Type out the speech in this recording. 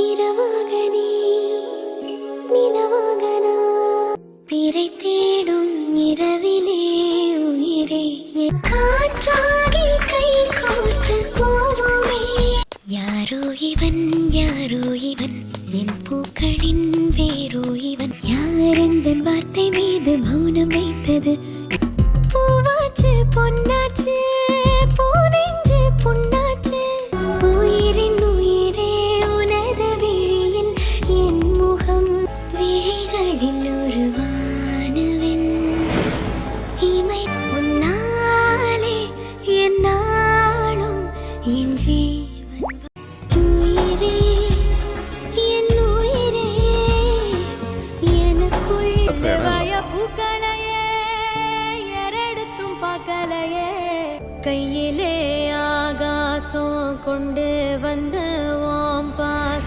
இரவாக நீ நிலவாக நான் பிறை தேடும் இரவிலே உயிரே காற்றாகி கை கோர்த்து போவோமே. யாரோ இவன் யாரோ இவன் என் பூக்களின் வேரோ இவன். யாரெந்தன் வார்த்தை மீது மௌனம் வைத்தது. பூவாச்சு பொன்னாச்சு பூனெஞ்சு புண்ணாச்சு. உயிரின் உயிரே உனது விழியில் என் முகம். விழிகளில் ஒரு வானவில் இமை. உன்னாலே என் நாளும் என் ஜீவன். உயிரே என் உயிரே எனக்குள் பூக்களையே எரடுத்தும் பார்க்கலையே. கையிலே ஆகாசம் கொண்டு வந்த